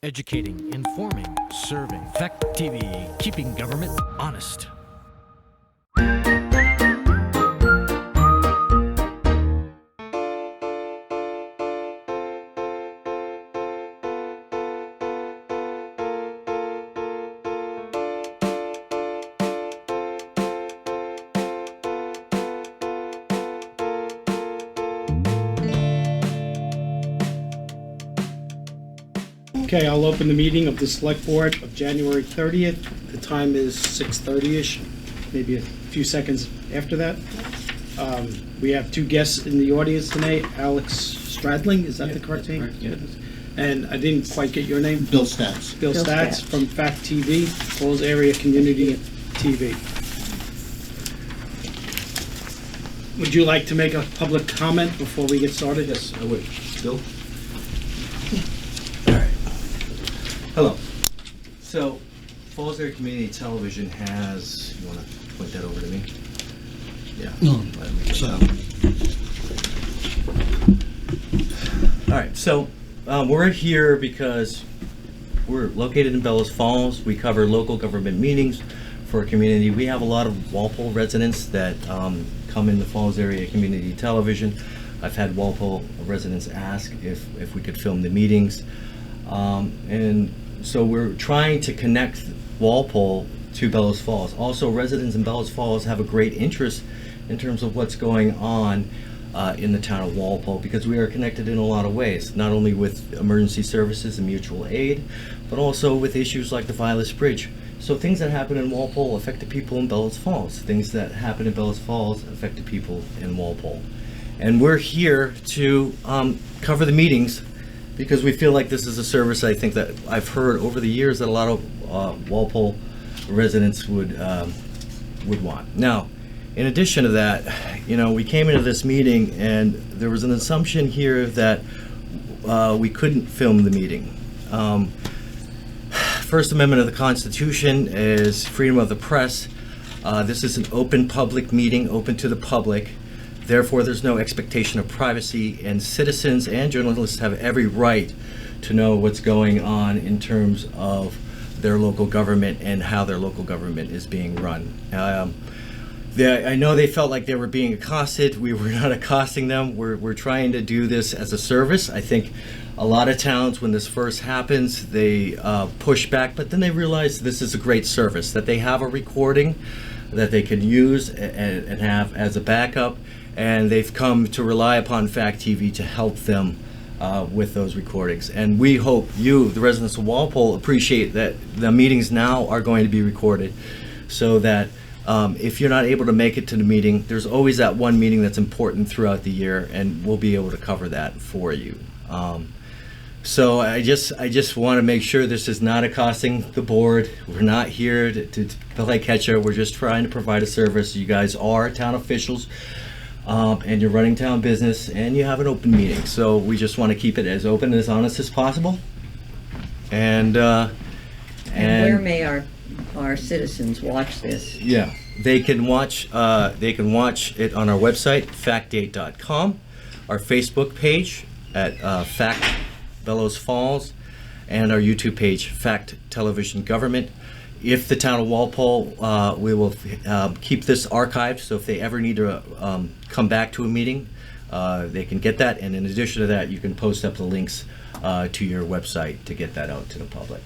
Educating, informing, serving. Fact TV, keeping government honest. Okay, I'll open the meeting of the Select Board of January 30th. The time is 6:30-ish, maybe a few seconds after that. We have two guests in the audience tonight. Alex Stradling, is that the correct name? Yeah. And I didn't quite get your name. Bill Stats. Bill Stats from Fact TV, Falls Area Community TV. Would you like to make a public comment before we get started? Yes, I would. Bill? All right. Hello. So, Falls Area Community Television has, you want to point that over to me? Yeah. All right, so we're here because we're located in Bellows Falls. We cover local government meetings for our community. We have a lot of Walpole residents that come in the Falls Area Community Television. I've had Walpole residents ask if we could film the meetings. And so we're trying to connect Walpole to Bellows Falls. Also, residents in Bellows Falls have a great interest in terms of what's going on in the town of Walpole, because we are connected in a lot of ways, not only with emergency services and mutual aid, but also with issues like the Vilas Bridge. So things that happen in Walpole affect the people in Bellows Falls. Things that happen in Bellows Falls affect the people in Walpole. And we're here to cover the meetings because we feel like this is a service I think that I've heard over the years that a lot of Walpole residents would want. Now, in addition to that, you know, we came into this meeting and there was an assumption here that we couldn't film the meeting. First Amendment of the Constitution is freedom of the press. This is an open public meeting, open to the public. Therefore, there's no expectation of privacy, and citizens and journalists have every right to know what's going on in terms of their local government and how their local government is being run. I know they felt like they were being accosted. We were not accosting them. We're trying to do this as a service. I think a lot of towns, when this first happens, they push back, but then they realize this is a great service, that they have a recording that they can use and have as a backup, and they've come to rely upon Fact TV to help them with those recordings. And we hope you, the residents of Walpole, appreciate that the meetings now are going to be recorded, so that if you're not able to make it to the meeting, there's always that one meeting that's important throughout the year, and we'll be able to cover that for you. So I just want to make sure this is not accosting the board. We're not here to play catch-up. We're just trying to provide a service. You guys are town officials, and you're running town business, and you have an open meeting. So we just want to keep it as open and as honest as possible. And where may our citizens watch this? Yeah, they can watch it on our website, factdate.com, our Facebook page at Fact Bellows Falls, and our YouTube page, Fact Television Government. If the town of Walpole, we will keep this archived, so if they ever need to come back to a meeting, they can get that. And in addition to that, you can post up the links to your website to get that out to the public.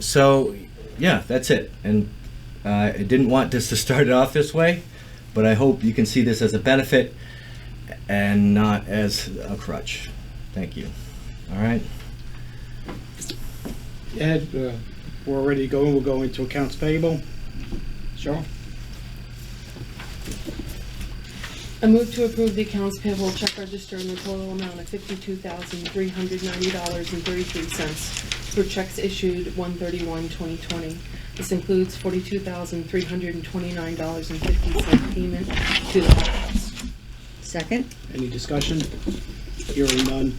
So yeah, that's it. And I didn't want this to start it off this way, but I hope you can see this as a benefit and not as a crutch. Thank you. All right. Ed, we're ready to go. We'll go into accounts payable. Cheryl? I move to approve the accounts payable check register in the total amount of $52,390.33 for checks issued 1/31/2020. This includes $42,329.50 payment to the House. Second? Any discussion? Hearing none.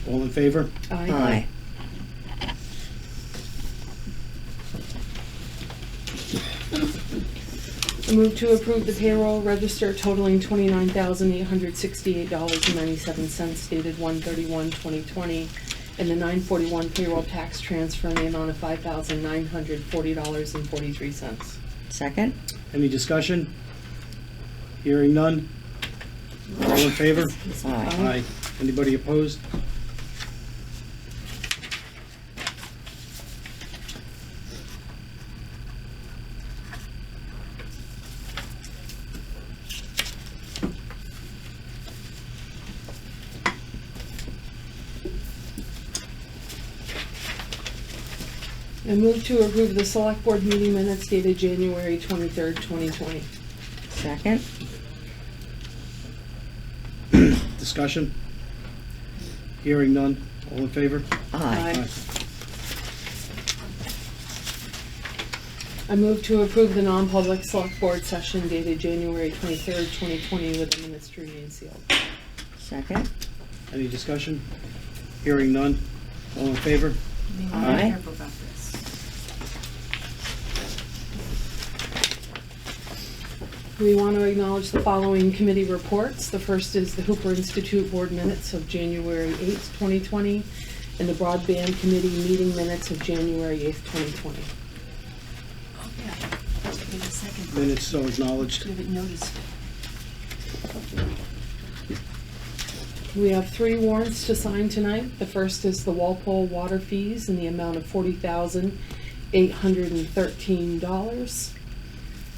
All in favor? Aye. I move to approve the payroll register totaling $29,868.97 dated 1/31/2020 and the 941 payroll tax transfer in the amount of $5,940.43. Second? Any discussion? Hearing none? All in favor? Aye. Aye. Anybody opposed? I move to approve the select board meeting minutes dated January 23rd, 2020. Second? Discussion? Hearing none? All in favor? Aye. I move to approve the non-public select board session dated January 23rd, 2020 with the minutes to remain sealed. Second? Any discussion? Hearing none? All in favor? Aye. Careful about this. We want to acknowledge the following committee reports. The first is the Hooper Institute Board Minutes of January 8th, 2020, and the Broadband Committee meeting minutes of January 8th, 2020. Oh, yeah. Wait a second. Minutes so acknowledged. We haven't noticed it. We have 3 warrants to sign tonight. The first is the Walpole water fees in the amount of $40,813.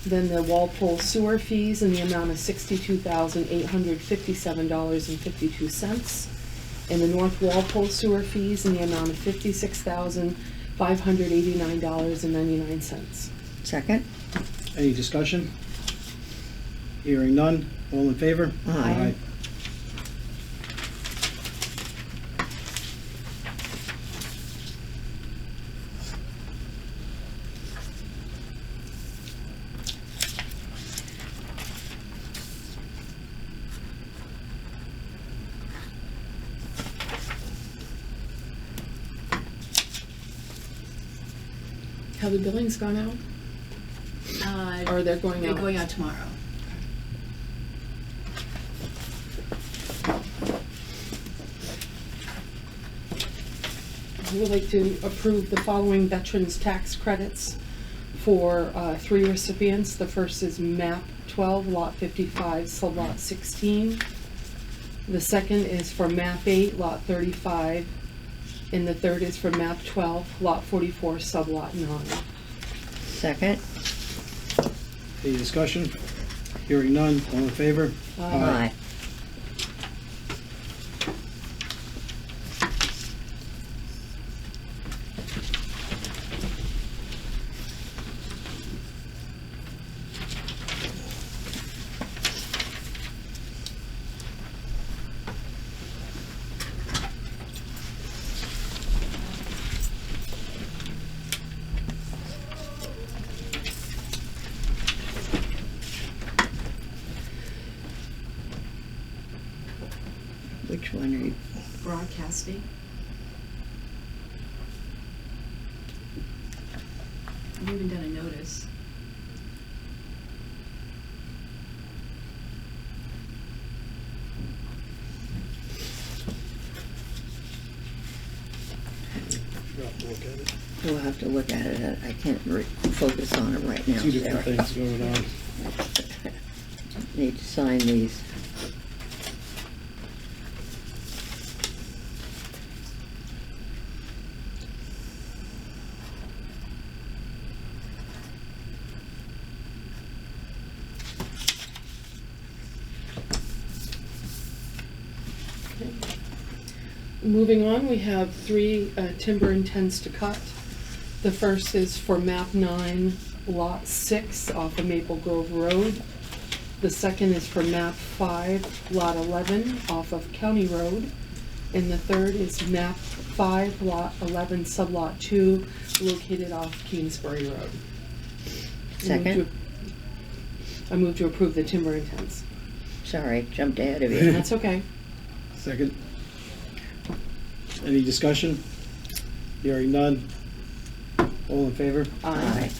Then the Walpole sewer fees in the amount of $62,857.52. And the North Walpole sewer fees in the amount of $56,589.99. Second? Any discussion? Hearing none? All in favor? Aye. Have the billings gone out? Or they're going They're out? going out tomorrow. I would like to approve the following veterans tax credits for 3 recipients. The first is MAP 12, Lot 55, Sublot 16. The second is for MAP 8, Lot 35. And the third is for MAP 12, Lot 44, Sublot 9. Second? Any discussion? Hearing none? All in favor? Aye. Which one are you? Broadcasting. We haven't done a notice. We'll have to look at it. I can't focus on it right now. Two different Sarah. things going on. Need to sign these. Moving on, we have 3 timber intents to cut. The first is for MAP 9, Lot 6 off of Maple Grove Road. The second is for MAP 5, Lot 11 off of County Road. And the third is MAP 5, Lot 11, Sublot 2, located off Kingsbury Road. Second? I move to approve the timber intents. Sorry, jumped ahead of you. That's okay. Second. Any discussion? Hearing none? All in favor? Aye.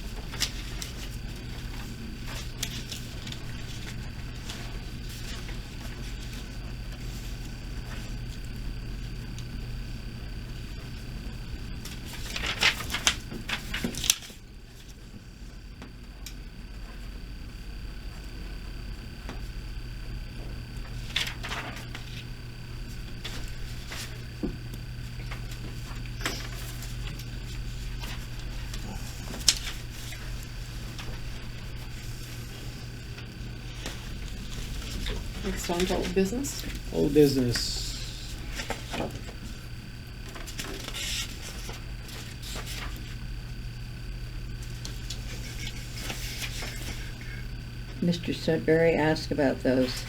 Next on to old business. Old business. Mr. Sudbury asked about those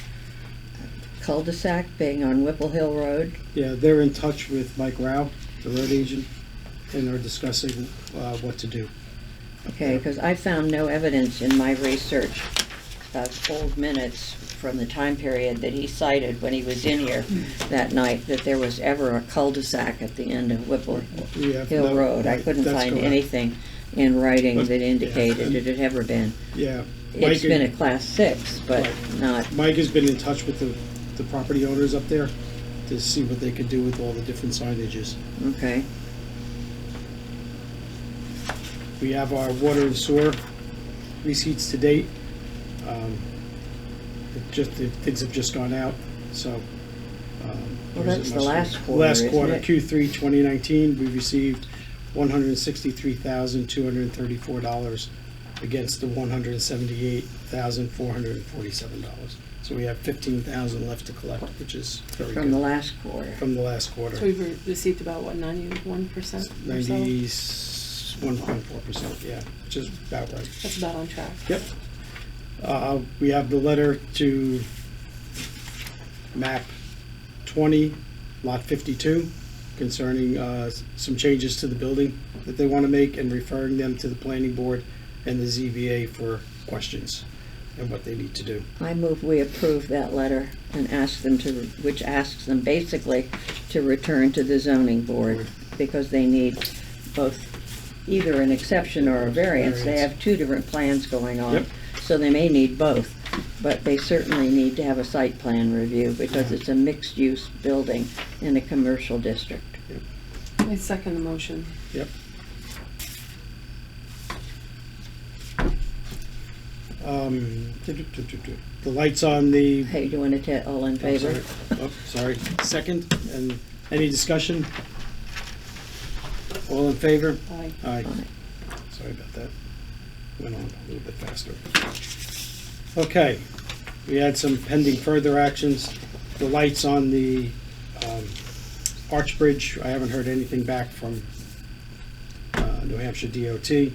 cul-de-sac being on Whipple Hill Road. Yeah, they're in touch with Mike Rao, the road agent, and are discussing what to do. Okay, because I found no evidence in my research of old minutes from the time period that he cited when he was in here that night, that there was ever a cul-de-sac at the end of Whipple Yeah, Hill no, Road. I right, couldn't that's find correct. anything in writing But- that indicated yeah, it had ever been. Yeah. It's been a class 6, but Right. not, Mike has been in touch with the property owners up there to see what they could do with all the different signages. okay. We have our water and sewer receipts to date. Things have just gone out, so. Well, there isn't that's the much- last quarter, Last isn't quarter, it? Q3 2019, we received $163,234 against the $178,447. So we have 15,000 left to collect, which is very From the good, last quarter. from the last quarter. So we've received about, what, 91% or so? 91.4%, yeah, which is about right. That's about on track. Yep. We have the letter to map 20, lot 52, concerning some changes to the building that they want to make, and referring them to the planning board and the ZBA for questions and what they need to do. I move we approve that letter and ask them to, which asks them basically to return to the zoning board, because they need both, either an exception or a variance. They Variance. have two different plans going on, Yep. so they may need both. But they certainly need to have a site plan review, because Yeah. it's a mixed-use building in a commercial district. I second the motion. Yep. The lights on the. Hey, do you want to all in I'm favor? sorry. Oh, sorry. Second, and any discussion? All in favor? Aye. Aye. Aye. Sorry about that. Went on a little bit faster. Okay, we had some pending further actions. The lights on the Arch Bridge, I haven't heard anything back from New Hampshire DOT.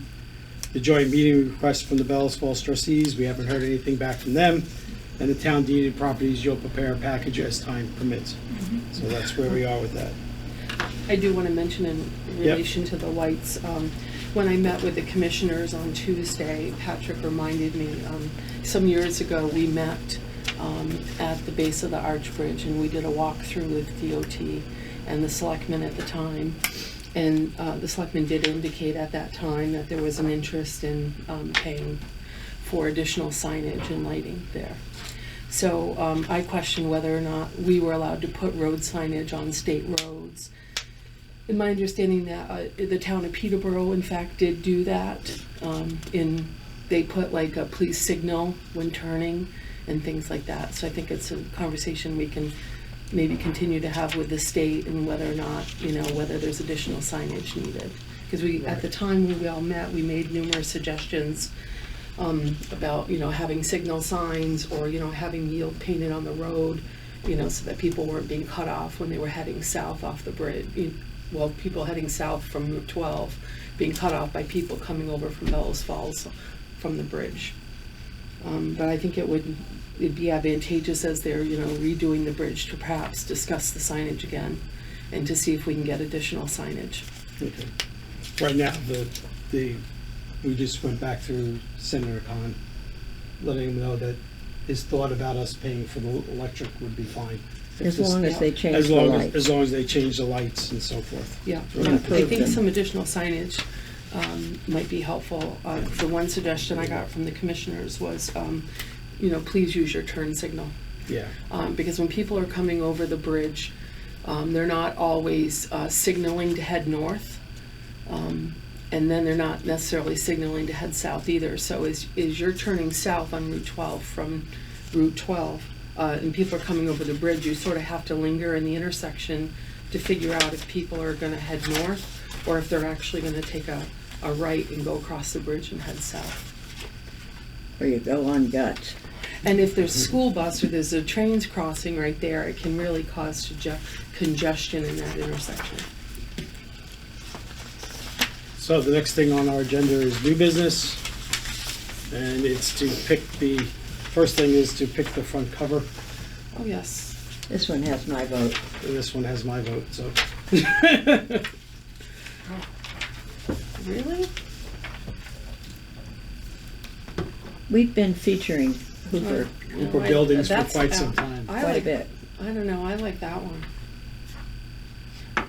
The joint meeting request from the Bellas Falls trustees, we haven't heard anything back from them. And the town deeded properties, you'll prepare a package as time permits. So that's where we are with that. I do want to mention in relation to the lights, when I met with the commissioners on Tuesday, Patrick reminded me, some years ago, we met at the base of the Arch Bridge, and we did a walkthrough with DOT and the selectmen at the time. And the selectmen did indicate at that time that there was an interest in paying for additional signage and lighting there. So I questioned whether or not we were allowed to put road signage on state roads. In my understanding that the town of Peterborough, in fact, did do that. They put like a police signal when turning and things like that. So I think it's a conversation we can maybe continue to have with the state, and whether or not, whether there's additional signage needed. Because at the time when we all met, we made numerous suggestions about, having signal signs, or, having yield painted on the road, so that people weren't being cut off when they were heading south off the bridge. Well, people heading south from Route 12 being cut off by people coming over from Bellas Falls from the bridge. But I think it'd be advantageous, as they're, redoing the bridge, to perhaps discuss the signage again and to see if we can get additional signage. Okay. Right now, we just went back through Senator Khan, letting him know that his thought about us paying for the electric would be fine. As long as they change As the long lights. as long as they change the lights and so forth. Yeah, We're I gonna approve think them. some additional signage might be helpful. The one suggestion I got from the commissioners was, please use your turn signal. Yeah, Because when people are coming over the bridge, they're not always signaling to head north. And then they're not necessarily signaling to head south either. So as you're turning south on Route 12 from Route 12, and people are coming over the bridge, you sort of have to linger in the intersection to figure out if people are going to head north, or if they're actually going to take a right and go across the bridge and head south. Or you go on guts. And if there's school bus or there's a trains crossing right there, it can really cause congestion in that intersection. So the next thing on our agenda is new business, and it's to pick the, first thing is to pick the front cover, Oh, yes. This one has my vote. and this one has my vote, so. Really? We've been featuring Hooper Hooper No, Buildings for that's quite some out. time. I quite a like, bit. I don't know, I like that one.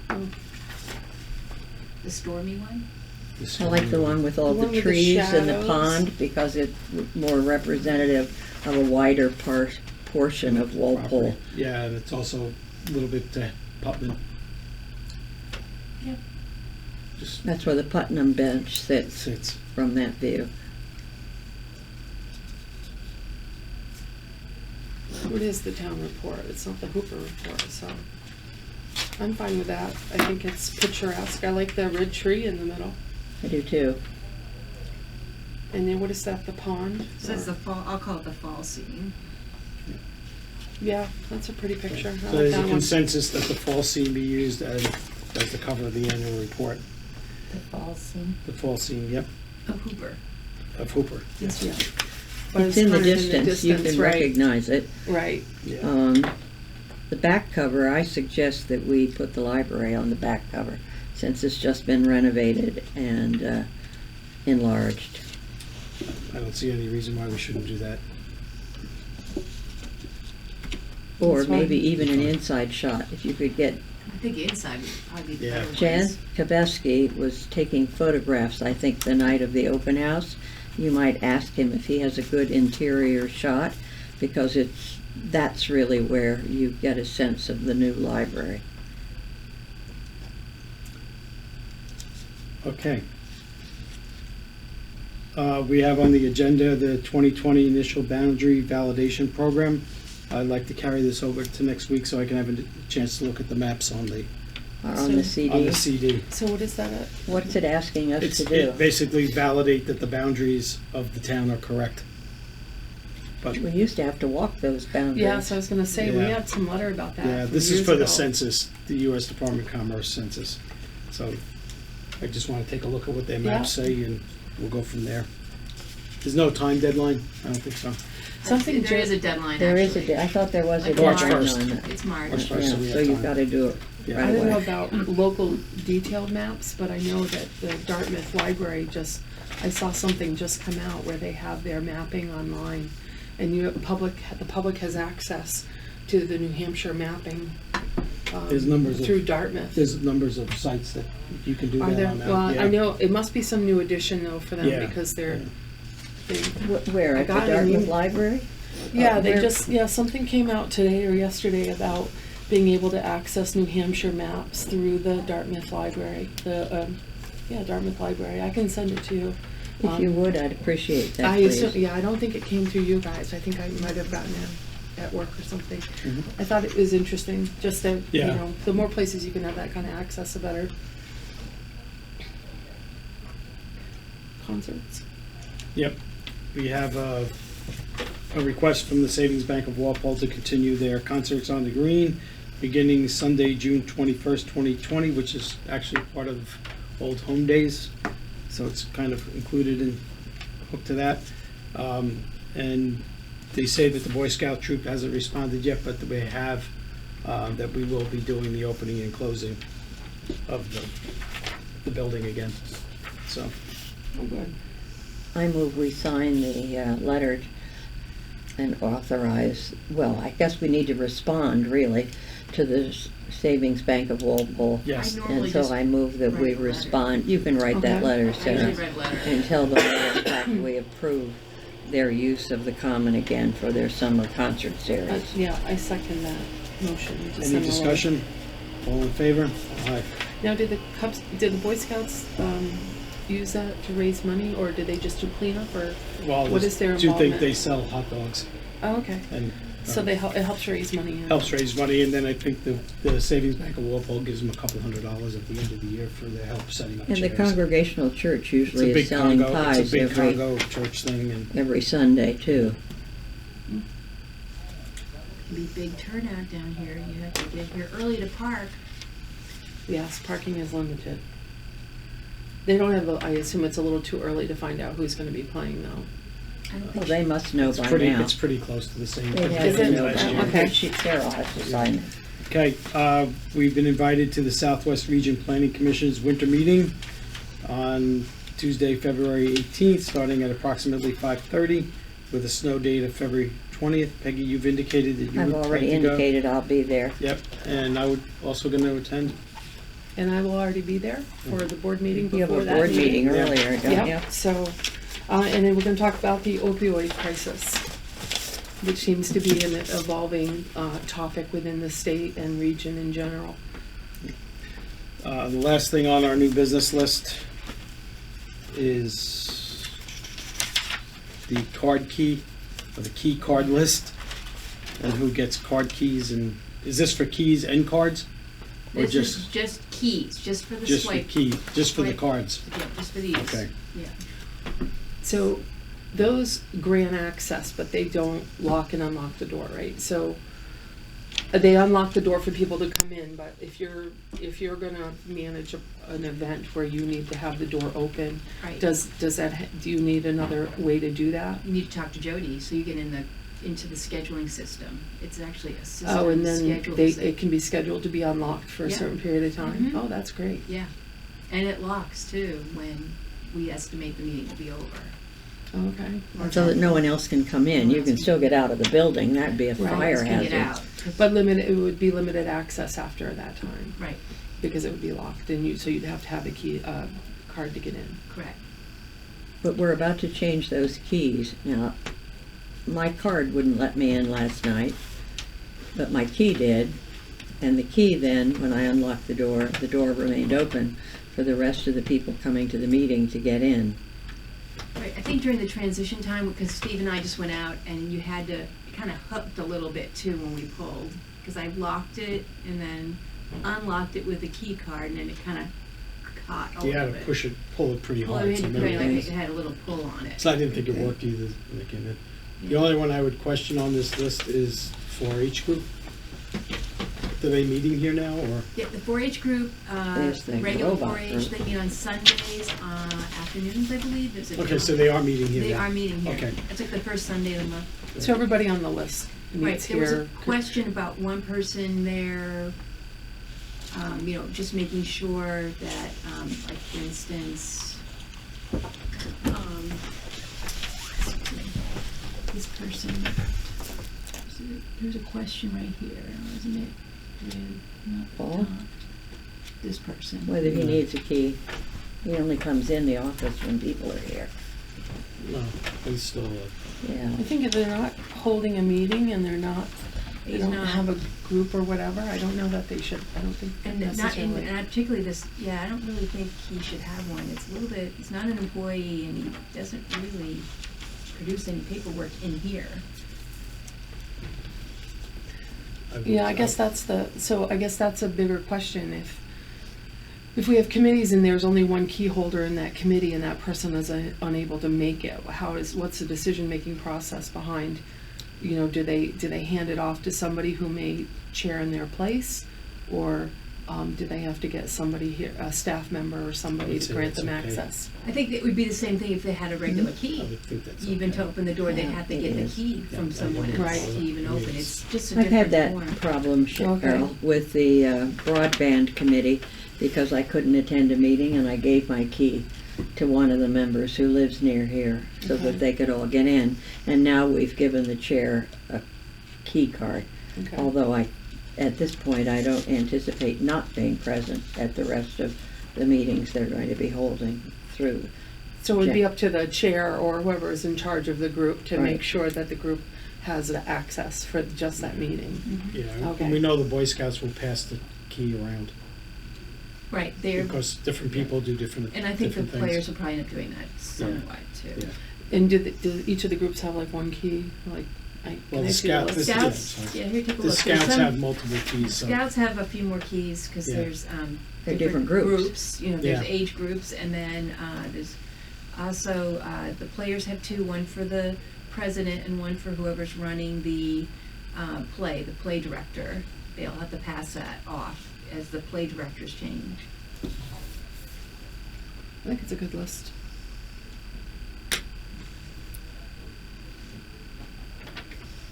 Oh, The stormy one? This I like the one with all The the one with the trees and the shadows. pond because it's more representative of a wider portion of Walpole. property. Yeah, and it's also a little bit Putnam. Yep. Just That's where the Putnam bench sits sits. from that view. It is the town report, it's not the Hooper report, so I'm fine with that. I think it's picturesque. I like the red tree in the middle. I do too. And then what is that, the pond? So it's Or- the fall, I'll call it the fall scene. Yeah, that's a pretty picture. I So like there's a that one. consensus that the fall scene be used as the cover of the annual report. The fall scene. The fall scene, yep, Of Hooper. of Hooper. Yes. Yeah. But It's in the kind of distance, you can right? recognize it. Right. Yeah. The back cover, I suggest that we put the library on the back cover, since it's just been renovated and enlarged. I don't see any reason why we shouldn't do that. Or That's fine. maybe even an inside shot, if you could get. I think inside would probably be the Yeah. better Jan place. Kabeski was taking photographs, I think, the night of the open house. You might ask him if he has a good interior shot, because that's really where you get a sense of the new library. Okay. We have on the agenda the 2020 Initial Boundary Validation Program. I'd like to carry this over to next week so I can have a chance to look at the maps on the Or on the So- CD. on the CD. So what is that at? What's it asking us It's to do? it basically validate that the boundaries of the town are correct. But We used to have to walk those boundaries. Yeah, so I was gonna say, we Yeah. had some letter about that. yeah, from this is years for the ago. census, the U.S. Department of Commerce census. So I just want to take a look at what their maps say and we'll go from there. There's no time deadline? I don't think so. Something There is a ju- deadline, There is actually. I thought there was a Like March deadline 1st. on that. It's March. March 1st. Yeah, so we so have you've time. got to do it Yeah. I right don't know away. about local detailed maps, but I know that the Dartmouth Library I saw something just come out where they have their mapping online. And the public has access to the New Hampshire mapping. There's numbers of- through Dartmouth. There's numbers of sites that you can do Are that there? on now. Well, Yeah. I know, it must be some new addition though for them Yeah. because they, Where, I at the got an Dartmouth email. Library? yeah, they where- just, yeah, something came out today or yesterday about being able to access New Hampshire maps through the Dartmouth Library, Dartmouth Library. I can send it to you. If you would, I'd appreciate that, I please. assume, yeah, I don't think it came through you guys. I think I might have gotten it at work or something. Mhm. I thought it was interesting, just that, you Yeah. know, the more places you can have that kind of access, the better. Concerts. Yep. We have a request from the Savings Bank of Walpole to continue their concerts on the green beginning Sunday, June 21st, 2020, which is actually part of Old Home Days. So it's kind of included in, hooked to that. And they say that the Boy Scout troop hasn't responded yet, but they have, that we will be doing the opening and closing of the building again. So, Oh, good. I move we sign the letter and authorize, well, I guess we need to respond, really, to the Savings Bank of Walpole. yes. I normally And so just I move that we write a letter. respond, you can write that Okay. letter, I usually Sarah, write a letter. and tell them that in fact we approve their use of the common again for their summer concert series. Yeah, I second that motion. to Any send the letter. discussion? All in favor? Aye. Now, did the Boy Scouts use that to raise money, or did they just do cleanup, or? Well, What is their do think involvement? they sell hot dogs Oh, okay. and So it helps raise money. Yeah. helps raise money, and then I think the Savings Bank of Walpole gives them a couple $100 at the end of the year for their help setting up And the chairs. Congregational Church It's a usually big is selling Congo, pies it's a big every Congo church thing, and Sunday too. can be big turnout down here. You have to get here early to park. Yes, parking is limited. They don't have, I assume it's a little too early to find out who's gonna be playing though. I don't Well, think they must know It's by pretty, now. it's pretty close to the same. They have Is to it? know last by year. now. Okay. They're all assignment. Okay, we've been invited to the Southwest Region Planning Commission's winter meeting on Tuesday, February 18th, starting at approximately 5:30, with a snow date of February 20th. Peggy, you've indicated that you I've would plan already to go. indicated I'll be there. Yep, and I would also going to attend. And I will already be there for the board meeting You have before a that board meeting Yeah. earlier, don't you? Yep, so, and then we're gonna talk about the opioid crisis, which seems to be an evolving topic within the state and region in general. The last thing on our new business list is the card key, or the key card list, and who gets card keys, and is this for keys and cards? Or this is just, just keys, just for the just for swipe. key, just for the Swipe. cards? Yeah, just for these. Okay. Yeah. So those grant access, but they don't lock and unlock the door, right? So they unlock the door for people to come in, but if you're gonna manage an event where you need to have the door open, Right. do you need another way to do that? You need to talk to Jody, so you get into the scheduling system. It's actually a system. Oh, and then schedules it can be scheduled to be unlocked for a Yeah. certain period of time? Mhm. Oh, that's great. Yeah, and it locks too when we estimate the meeting to be over. Okay. So that no one else can come in. You can still get out of the building. That'd be a Right. fire Can get hazard. out. But it would be limited access after that time, Right, because it would be locked, and so you'd have to have a key, card to get in. correct. But we're about to change those keys. Now, my card wouldn't let me in last night, but my key did. And the key then, when I unlocked the door remained open for the rest of the people coming to the meeting to get in. Right, I think during the transition time, because Steve and I just went out and you had to, kind of hooked a little bit too when we pulled. Because I locked it and then unlocked it with the key card and then it kind of caught a You little had bit. to push it, pull it pretty Well, hard. it so had, maybe like, it it had a little pull on it. So I didn't think it worked either when it came in. The only one I would question on this list is 4-H group. Are they meeting here now, or? Yeah, the 4-H group, There's the regular robot 4-H, group. they meet on Sundays, afternoons, I believe. There's a Okay, so they are meeting here They now. are meeting here. Okay. It's like the first Sunday of the month. So everybody on the list Right, meets there was a here. question about one person there, just making sure that, like, for instance, this person, there's a question right here, isn't it? Not the Paul? top. This person. Whether he needs a key. He only comes in the office when people are here. No, it's still, Yeah. I think if they're not holding a meeting and they He's don't not. have a group or whatever, I don't know that they should, I don't think And not, necessarily. and particularly this, yeah, I don't really think he should have one. It's a little bit, he's not an employee and he doesn't really produce any paperwork in here. Yeah, I guess that's a bigger question. If we have committees and there's only one key holder in that committee and that person is unable to make it, what's the decision-making process behind? Do they hand it off to somebody who may chair in their place? Or do they have to get somebody here, a staff member or I somebody would to say grant that's them okay. access? I think it would be the same thing if they had a regular I key. would think that's Even okay. to open the door, they'd Yeah, have to it get the is. key from Yeah, someone else Right. to even open. It's just a I've had that different form. problem, Okay. Cheryl, with the broadband committee because I couldn't attend a meeting and I gave my key to one of the members who lives near here so Okay. that they could all get in. And now we've given the chair a key card. Okay. Although at this point, I don't anticipate not being present at the rest of the meetings they're going to be holding through. So it would be Check. up to the chair or whoever is in charge of the group to Right. make sure that the group has the access for just that meeting. Mhm. Yeah, Okay. and we know the Boy Scouts will pass the key around, Right, they're, because different people do different things. and I think the players will probably end up doing that somewhat too. Yeah. And do each of the groups have like one key? Like, Well, can I the see the scout- list? this- Scouts, sorry. yeah, here, take a The look. There's Scouts some- have multiple keys, so. Scouts have a few more keys, because Yeah. there's, They're different groups. there's Yeah. age groups, and then, there's also, the players have two, one for the president and one for whoever's running the, play, the play director. They'll have to pass that off as the play directors change. I think it's a good list.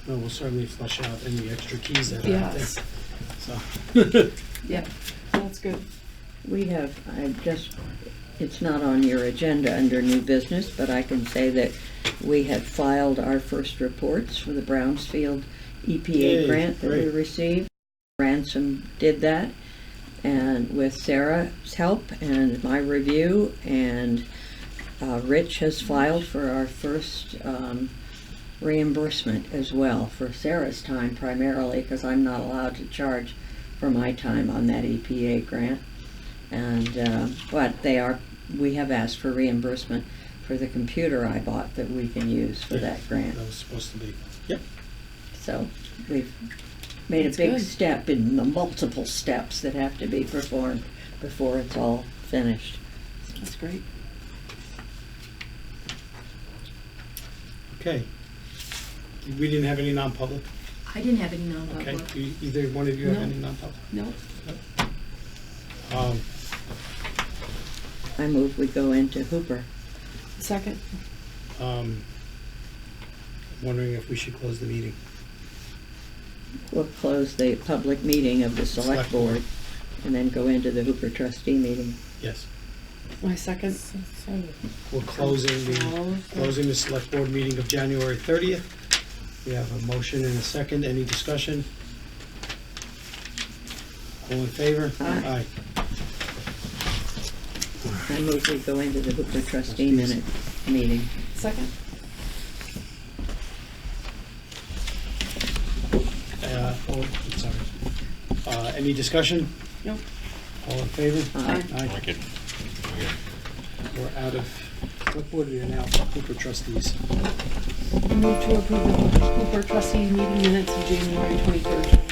Well, we'll certainly flush out any extra keys that are out there. Yes. So, Yeah, that's good. We have, it's not on your agenda under new business, but I can say that we have filed our first reports for the Brownsfield EPA Yay, grant that we great. received. Ransom did that, and with Sarah's help and my review, and Rich has filed for our first reimbursement as well for Sarah's time primarily, because I'm not allowed to charge for my time on that EPA grant. And but we have asked for reimbursement for the computer I bought that we can use for that grant. that was supposed to be, yep. So we've made That's a big good. step in the multiple steps that have to be performed before it's all finished. That's great. Okay. We didn't have any non-public? I didn't have any Okay. non-public. Do either one of you have No. any non-public? No, Um, I move we go into Hooper. second. Wondering if we should close the meeting. We'll close the public meeting of the Select select board and then go into the Hooper trustee meeting. Yes. My second. We're closing the select board meeting of January 30th. We have a motion and a second. Any discussion? All in favor? Aye. I move we go into the Hooper trustee minute meeting. Second. I'm sorry. Any discussion? Nope. All in favor? Aye. Aye. We're out of select board, we are now Hooper trustees. Move to approve the Hooper trustee meeting minutes of January 23rd.